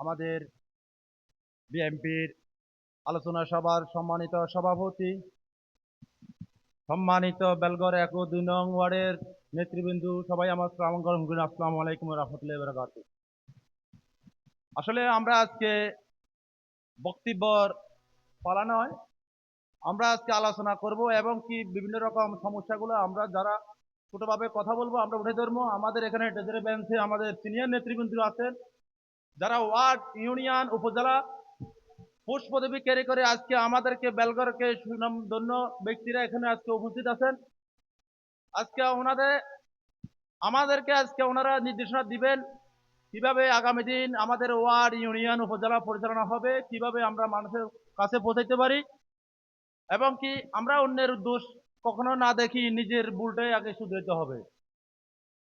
আমাদের বিএনপির আলোচনা সভার সম্মানিত সভাপতি, সম্মানিত বেলগড় ১ ও ২ নং ওয়ার্ডের নেতৃবৃন্দ, সবাই আমার আসসালামু আলাইকুম ওয়া রাহমাতুল্লাহি ওয়া বারাকাতুহু। আসলে আমরা আজকে বক্তব্যর পালা নয়, আমরা আজকে আলোচনা করব এবং কি বিভিন্ন রকম সমস্যাগুলো আমরা যারা ছোটভাবে কথা বলবো, আমরা উঠে ধরবো। আমাদের এখানে ট্রেজারি বেঞ্চে আমাদের সিনিয়র নেতৃবৃন্দ আছেন, যারা ওয়ার্ড, ইউনিয়ন, উপজেলা পোস্ট পদবি ক্যারি করে আজকে আমাদেরকে বেলগড়কে সুনামধন্য ব্যক্তিরা এখানে আজকে উপস্থিত আছেন। আজকে আমাদেরকে আজকে ওনারা নির্দেশনা দিবেন কিভাবে আগামী দিন আমাদের ওয়ার্ড, ইউনিয়ন, উপজেলা পরিচালনা হবে, কিভাবে আমরা মানুষের কাছে পৌঁছাইতে পারি এবং কি আমরা অন্যের দোষ কখনো না দেখি নিজের ভুলটাই আগে শুধরাতে হবে।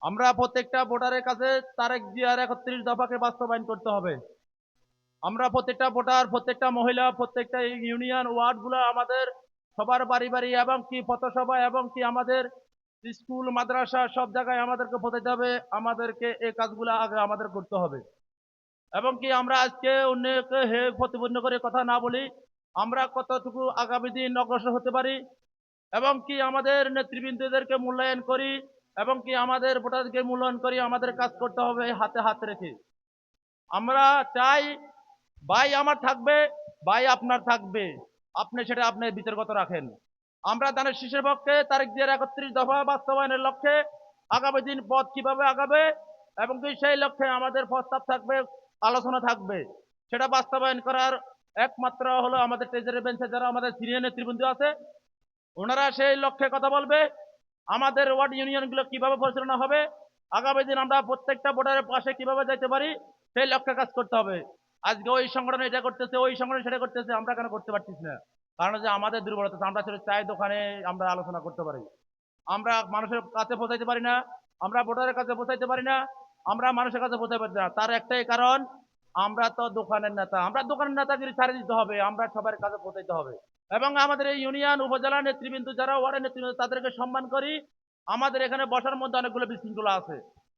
আমরা প্রত্যেকটা ভোটারের কাছে তারেক জিয়ার ৩১ দফাকে বাস্তবায়ন করতে হবে। আমরা প্রত্যেকটা ভোটার, প্রত্যেকটা মহিলা, প্রত্যেকটা ইউনিয়ন ওয়ার্ডগুলো আমাদের সবার বাড়ি বাড়ি এবং কি পথসভা এবং কি আমাদের স্কুল, মাদ্রাসা সব জায়গায় আমাদেরকে পৌঁছাতে হবে। আমাদেরকে এই কাজগুলো আগে আমাদের করতে হবে এবং কি আমরা আজকে অন্যকে হে প্রতিপন্ন করে কথা না বলি, আমরা কতটুকু আগামী দিন অগ্রসর হতে পারি এবং কি আমাদের নেতৃবৃন্দদেরকে মূল্যায়ন করি এবং কি আমাদের ভোটারকে মূল্যায়ন করি। আমাদের কাজ করতে হবে হাতে হাত রেখে। আমরা চাই ভাই আমার থাকবে, ভাই আপনার থাকবে, আপনি সেটা আপনার বিচারগত রাখেন। আমরা ধানের শীষের পক্ষে তারেক জিয়ার ৩১ দফা বাস্তবায়নের লক্ষ্যে আগামী দিন পথ কিভাবে আগাবে এবং কি সেই লক্ষ্যে আমাদের প্রস্তাব থাকবে, আলোচনা থাকবে। সেটা বাস্তবায়ন করার একমাত্র হলো আমাদের ট্রেজারি বেঞ্চে যারা আমাদের সিনিয়র নেতৃবৃন্দ আছে, ওনারা সেই লক্ষ্যে কথা বলবে। আমাদের ওয়ার্ড ইউনিয়নগুলো কিভাবে পরিচালনা হবে, আগামী দিন আমরা প্রত্যেকটা ভোটারের পাশে কিভাবে যাইতে পারি, সেই লক্ষ্যে কাজ করতে হবে। আজকে ওই সংগঠন এটা করতেছে, ওই সংগঠন সেটা করতেছে, আমরা কেন করতে পারতেছি না? কারণ যে আমাদের দুর্বলতা, আমরা শুধু চায়ের দোকানে আমরা আলোচনা করতে পারি, আমরা মানুষের কাছে পৌঁছাইতে পারি না, আমরা ভোটারের কাছে পৌঁছাইতে পারি না, আমরা মানুষের কাছে পৌঁছাতে পারি না। তার একটাই কারণ, আমরা তো দোকানের নেতা। আমরা দোকানের নেতাগিরি ছাড়িয়ে দিতে হবে, আমরা সবার কাছে পৌঁছাইতে হবে এবং আমাদের এই ইউনিয়ন, উপজেলা নেতৃবৃন্দ যারা ওয়ার্ডের নেতৃবৃন্দ তাদেরকে সম্মান করি। আমাদের এখানে বসার মধ্যে অনেকগুলো বিশৃঙ্খলা আছে।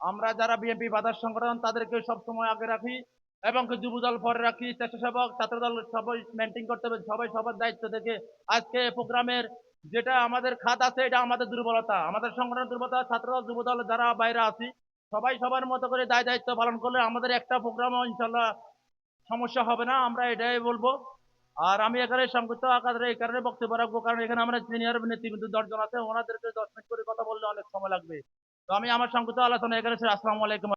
আমরা যারা বিএনপি বাজার সংগঠন তাদেরকে সবসময় আগে রাখি এবং যুব দল পরে রাখি, স্বেচ্ছাসেবক ছাত্র দল সবাই মেনটেন করতে হবে, সবাই সবার দায়িত্ব থেকে। আজকে প্রোগ্রামের যেটা আমাদের খাত আছে, এটা আমাদের দুর্বলতা, আমাদের সংগঠনের দুর্বলতা। ছাত্রদল, যুব দল যারা বাইরে আছি, সবাই সবার মতো করে দায়িত্ব পালন করলে আমাদের একটা প্রোগ্রামও ইনশাল্লাহ সমস্যা হবে না, আমরা এটাই বলবো। আর আমি এখানে সংক্ষিপ্ত আকারে এই কারণে বক্তব্য রাখবো, কারণ এখানে আমরা সিনিয়র নেতৃবৃন্দ ১০ জন আছে, ওনাদেরকে ১০ মিনিট করে কথা বললে অনেক সময় লাগবে। তো আমি আমার সংক্ষিপ্ত আলোচনা এখানে শেষ। আসসালামু আলাইকুম।